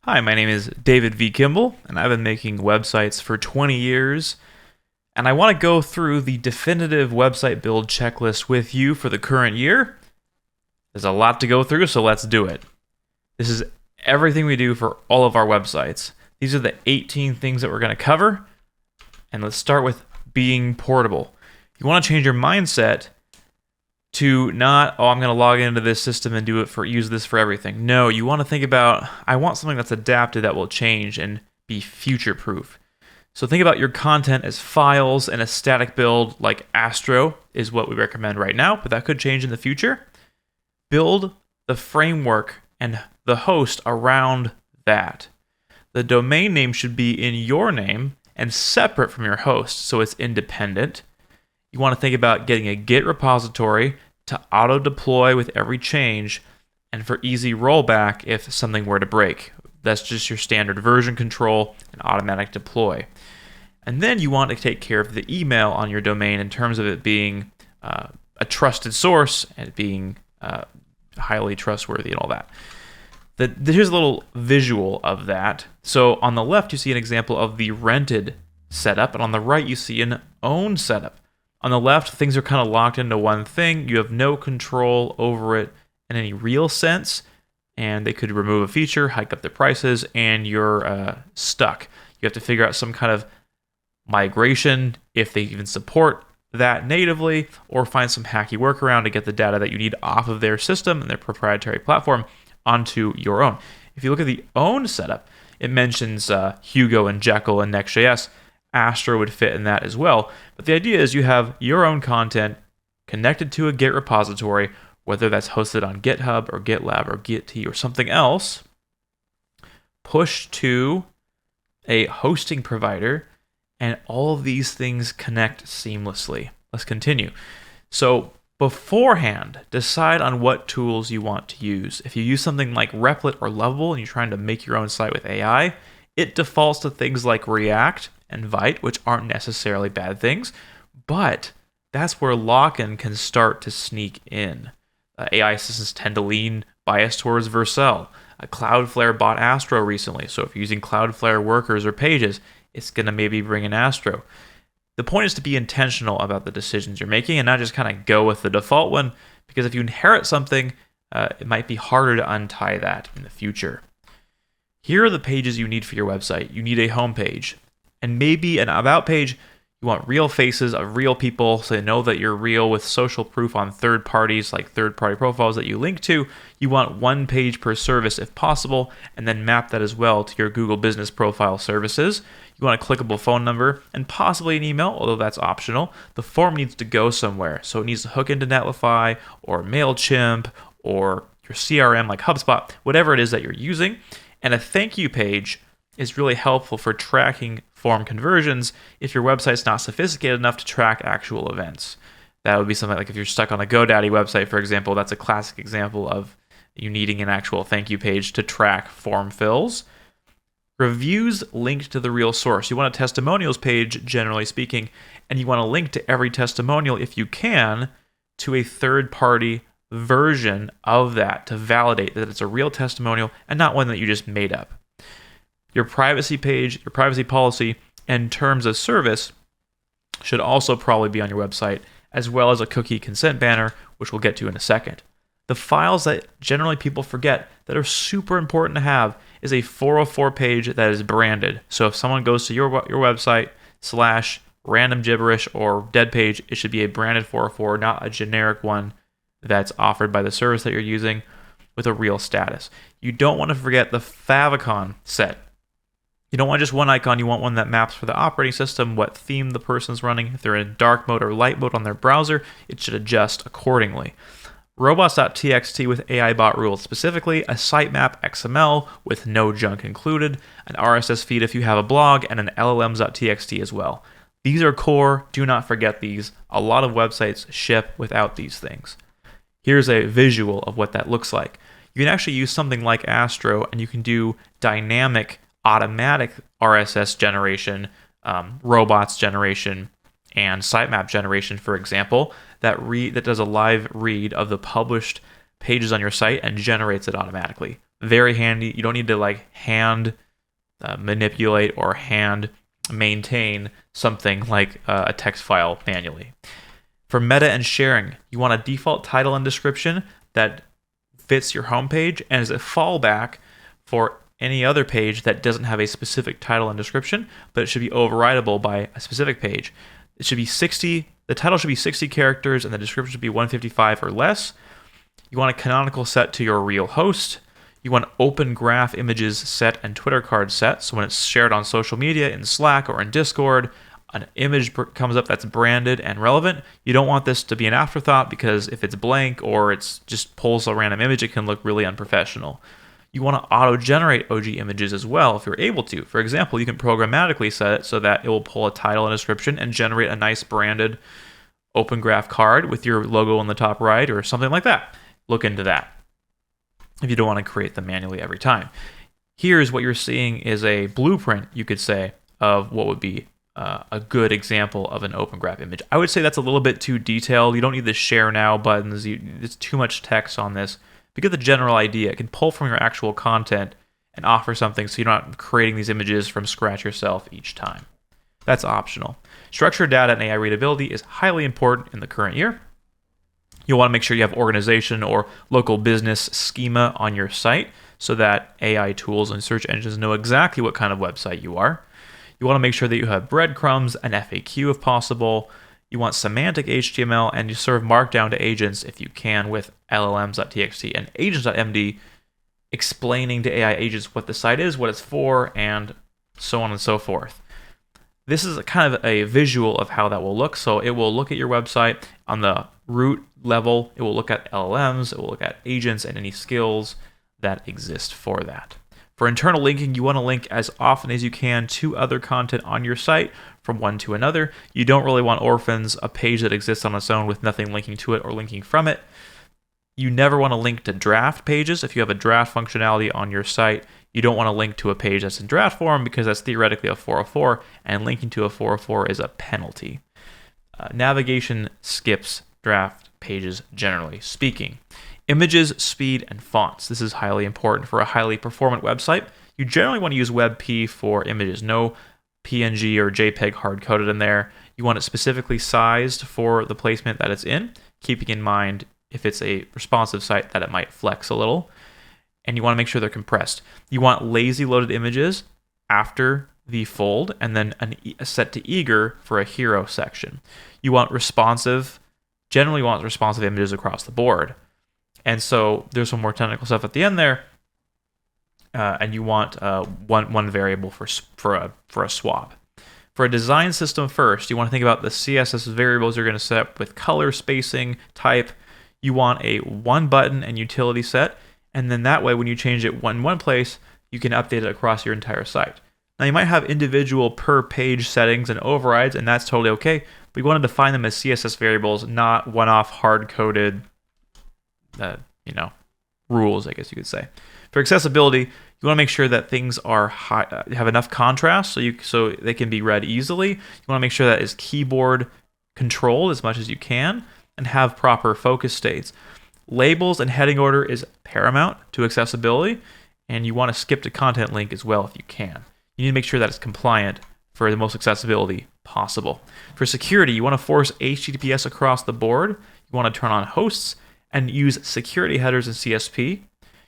Hi, my name is David V. Kimball, and I've been making websites for 20 years. And I want to go through the definitive website build checklist with you for the current year. There's a lot to go through, so let's do it. This is everything we do for all of our websites. These are the 18 things that we're going to cover. And let's start with being portable. You want to change your mindset to not, I'm going to log into this system and use this for everything. No, you want to think about, I want something that's adapted that will change and be future-proof. So think about your content as files, and a static build like Astro is what we recommend right now, but that could change in the future. Build the framework and the host around that. The domain name should be in your name and separate from your host, so it's independent. You want to think about getting a Git repository to auto-deploy with every change and for easy rollback if something were to break. That's just your standard version control and automatic deploy. And then you want to take care of the email on your domain in terms of it being a trusted source and being highly trustworthy and all that. Here's a little visual of that. So on the left, you see an example of the rented setup, and on the right, you see an owned setup. On the left, things are kind of locked into one thing. You have no control over it in any real sense, and they could remove a feature, hike up the prices, and you're stuck. You have to figure out some kind of migration, if they even support that natively, or find some hacky workaround to get the data that you need off of their system and their proprietary platform onto your own. If you look at the owned setup, it mentions Hugo and Jekyll and Next.js. Astro would fit in that as well. But the idea is you have your own content connected to a Git repository, whether that's hosted on GitHub or GitLab or Git or something else, pushed to a hosting provider, and all of these things connect seamlessly. Let's continue. So beforehand, decide on what tools you want to use. If you use something like Replit or Lovable and you're trying to make your own site with AI, it defaults to things like React and Vite, which aren't necessarily bad things, but that's where lock-in can start to sneak in. AI systems tend to lean bias towards Vercel. Cloudflare bought Astro recently, so if you're using Cloudflare workers or pages, it's going to maybe bring in Astro. The point is to be intentional about the decisions you're making and not just kind of go with the default one, because if you inherit something, it might be harder to untie that in the future. Here are the pages you need for your website. You need a home page, and maybe an about page. You want real faces of real people, so they know that you're real, with social proof on third parties, like third-party profiles that you link to. You want one page per service if possible, and then map that as well to your Google Business Profile services. You want a clickable phone number and possibly an email, although that's optional. The form needs to go somewhere, so it needs to hook into Netlify or MailChimp or your CRM like HubSpot, whatever it is that you're using. And a thank you page is really helpful for tracking form conversions if your website's not sophisticated enough to track actual events. That would be something like if you're stuck on a GoDaddy website, for example. That's a classic example of you needing an actual thank you page to track form fills. Reviews linked to the real source. You want a testimonials page, generally speaking, and you want to link to every testimonial, if you can, to a third-party version of that to validate that it's a real testimonial and not one that you just made up. Your privacy page, your privacy policy, and terms of service should also probably be on your website, as well as a cookie consent banner, which we'll get to in a second. The files that generally people forget that are super important to have is a 404 page that is branded. So if someone goes to your website /random gibberish or dead page, it should be a branded 404, not a generic one that's offered by the service that you're using with a real status. You don't want to forget the favicon set. You don't want just one icon, you want one that maps for the operating system, what theme the person's running. If they're in dark mode or light mode on their browser, it should adjust accordingly. Robots.txt with AI bot rules, specifically a sitemap XML with no junk included, an RSS feed if you have a blog, and an lLMs.txt as well. These are core, do not forget these. A lot of websites ship without these things. Here's a visual of what that looks like. You can actually use something like Astro, and you can do dynamic automatic RSS generation, robots generation, and sitemap generation, for example, that does a live read of the published pages on your site and generates it automatically. Very handy. You don't need to like hand manipulate or hand maintain something like a text file manually. For meta and sharing, you want a default title and description that fits your homepage and is a fallback for any other page that doesn't have a specific title and description, but it should be overridable by a specific page. It should be 60, the title should be 60 characters and the description should be 155 or less. You want a canonical set to your real host. You want open graph images set and Twitter card set, so when it's shared on social media, in Slack or in Discord, an image comes up that's branded and relevant. You don't want this to be an afterthought, because if it's blank or it's just pulls a random image, it can look really unprofessional. You want to auto-generate OG images as well if you're able to. For example, you can programmatically set it so that it will pull a title and description and generate a nice branded open graph card with your logo on the top right or something like that. Look into that if you don't want to create them manually every time. Here's what you're seeing is a blueprint, you could say, of what would be a good example of an open graph image. I would say that's a little bit too detailed. You don't need the share now buttons. It's too much text on this. But get the general idea. It can pull from your actual content and offer something so you're not creating these images from scratch yourself each time. That's optional. Structured data and AI readability is highly important in the current year. You'll want to make sure you have organization or local business schema on your site so that AI tools and search engines know exactly what kind of website you are. You want to make sure that you have breadcrumbs and FAQ if possible. You want semantic HTML, and you serve Markdown to agents if you can with lLMs.txt and AGENTS.md, explaining to AI agents what the site is, what it's for, and so on and so forth. This is kind of a visual of how that will look. So it will look at your website on the root level. It will look at LLMs. It will look at agents and any skills that exist for that. For internal linking, you want to link as often as you can to other content on your site from one to another. You don't really want orphans, a page that exists on its own with nothing linking to it or linking from it. You never want to link to draft pages. If you have a draft functionality on your site, you don't want to link to a page that's in draft form because that's theoretically a 404, and linking to a 404 is a penalty. Navigation skips draft pages generally speaking. Images, speed, and fonts. This is highly important for a highly performant website. You generally want to use WebP for images. No PNG or JPEG hard-coded in there. You want it specifically sized for the placement that it's in, keeping in mind if it's a responsive site that it might flex a little. And you want to make sure they're compressed. You want lazy loaded images after the fold, and then a set to eager for a hero section. You want responsive, generally want responsive images across the board. And so there's some more technical stuff at the end there, and you want one variable for a swap. For a design system first, you want to think about the CSS variables you're going to set up with color, spacing, type. You want a one button and utility set, and then that way when you change it in one place, you can update it across your entire site. Now you might have individual per page settings and overrides, and that's totally okay, but you want to define them as CSS variables, not one-off hard-coded rules, I guess you could say. For accessibility, you want to make sure that things are have enough contrast so they can be read easily. You want to make sure that is keyboard controlled as much as you can and have proper focus states. Labels and heading order is paramount to accessibility, and you want to skip to content link as well if you can. You need to make sure that it's compliant for the most accessibility possible. For security, you want to force HTTPS across the board. You want to turn on hosts and use security headers in CSP.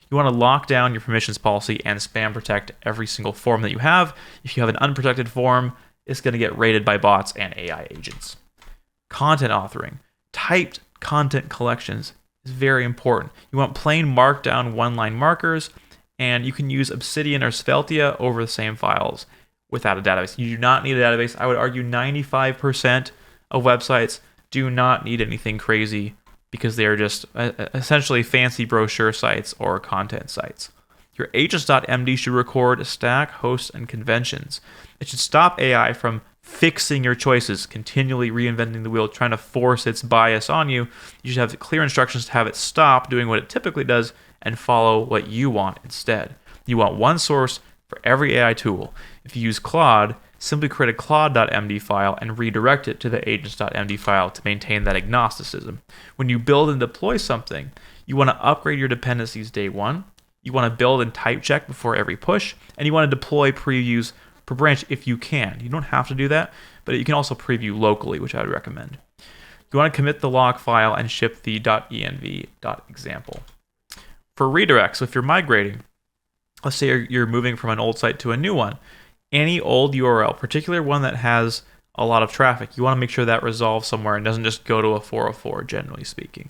You want to lock down your permissions policy and spam protect every single form that you have. If you have an unprotected form, it's going to get rated by bots and AI agents. Content authoring. Typed content collections is very important. You want plain markdown one-line markers, and you can use Obsidian or Sveltia over the same files without a database. You do not need a database. I would argue 95% of websites do not need anything crazy because they are just essentially fancy brochure sites or content sites. Your agents.md should record stack, hosts, and conventions. It should stop AI from fixing your choices, continually reinventing the wheel, trying to force its bias on you. You should have clear instructions to have it stop doing what it typically does and follow what you want instead. You want one source for every AI tool. If you use Claude, simply create a claude.md file and redirect it to the agents.md file to maintain that agnosticism. When you build and deploy something, you want to upgrade your dependencies day one. You want to build and type check before every push, and you want to deploy previews per branch if you can. You don't have to do that, but you can also preview locally, which I would recommend. You want to commit the log file and ship the .env.example. For redirects, so if you're migrating, let's say you're moving from an old site to a new one, any old URL, particularly one that has a lot of traffic, you want to make sure that resolves somewhere and doesn't just go to a 404, generally speaking.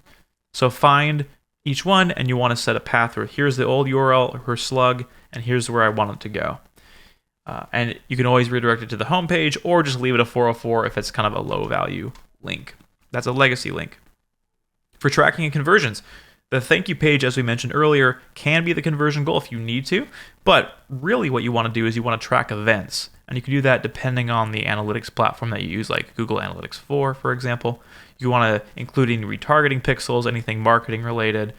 So find each one, and you want to set a path where here's the old URL or slug, and here's where I want it to go. And you can always redirect it to the home page, or just leave it a 404 if it's kind of a low value link. That's a legacy link. For tracking and conversions, the thank you page, as we mentioned earlier, can be the conversion goal if you need to, but really what you want to do is you want to track events. And you can do that depending on the analytics platform that you use, like Google Analytics 4, for example. You want to include any retargeting pixels, anything marketing related,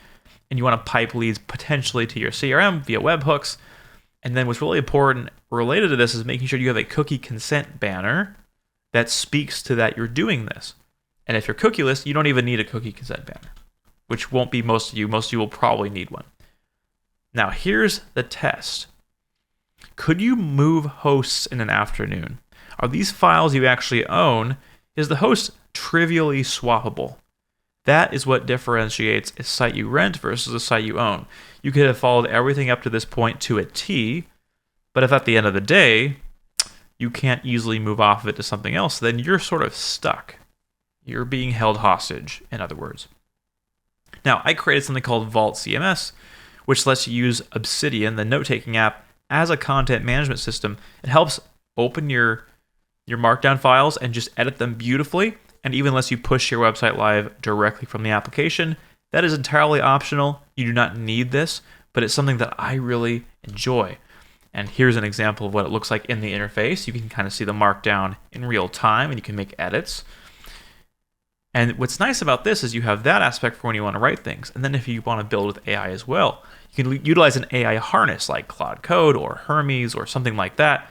and you want to pipe leads potentially to your CRM via webhooks. And then what's really important related to this is making sure you have a cookie consent banner that speaks to that you're doing this. And if you're cookieless, you don't even need a cookie consent banner, which won't be most of you. Most of you will probably need one. Now, here's the test. Could you move hosts in an afternoon? Are these files you actually own? Is the host trivially swappable? That is what differentiates a site you rent versus a site you own. You could have followed everything up to this point to a T, but if at the end of the day, you can't easily move off of it to something else, then you're sort of stuck. You're being held hostage, in other words. Now, I created something called Vault CMS, which lets you use Obsidian, the note-taking app, as a content management system. It helps open your markdown files and just edit them beautifully, and even lets you push your website live directly from the application. That is entirely optional. You do not need this, but it's something that I really enjoy. And here's an example of what it looks like in the interface. You can kind of see the markdown in real time, and you can make edits. And what's nice about this is you have that aspect for when you want to write things. And then if you want to build with AI as well, you can utilize an AI harness like Claude Code or Hermes or something like that,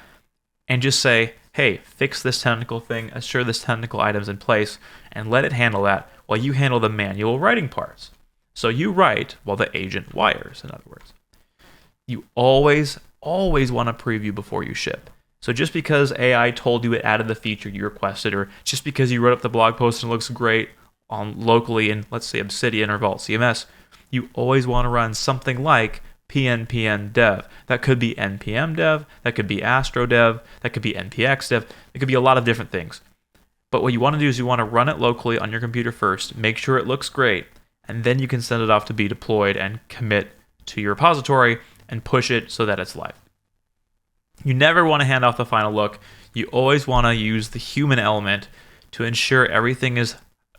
and just say, hey, fix this technical thing, assure this technical item's in place, and let it handle that while you handle the manual writing parts. So you write while the agent wires, in other words. You always want to preview before you ship. So just because AI told you it added the feature you requested, or just because you wrote up the blog post and it looks great on locally in, let's say, Obsidian or Vault CMS, you always want to run something like pnpm dev. That could be npm dev, that could be astro dev, that could be npx dev, it could be a lot of different things. But what you want to do is you want to run it locally on your computer first, make sure it looks great, and then you can send it off to be deployed and commit to your repository and push it so that it's live. You never want to hand off the final look. You always want to use the human element to ensure everything is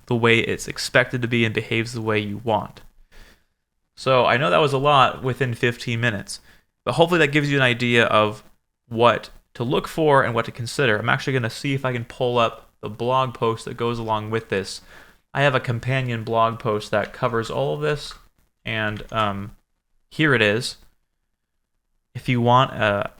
the way it's expected to be and behaves the way you want. So I know that was a lot within 15 minutes, but hopefully that gives you an idea of what to look for and what to consider. I'm actually going to see if I can pull up the blog post that goes along with this. I have a companion blog post that covers all of this, and here it is. If you want a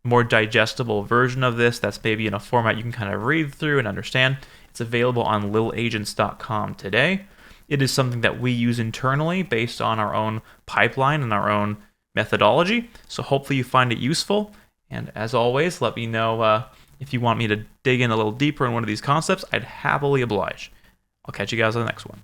more digestible version of this that's maybe in a format you can kind of read through and understand, it's available on lilAgents.com today. It is something that we use internally based on our own pipeline and our own methodology. So hopefully you find it useful. And as always, let me know if you want me to dig in a little deeper in one of these concepts. I'd happily oblige. I'll catch you guys on the next one.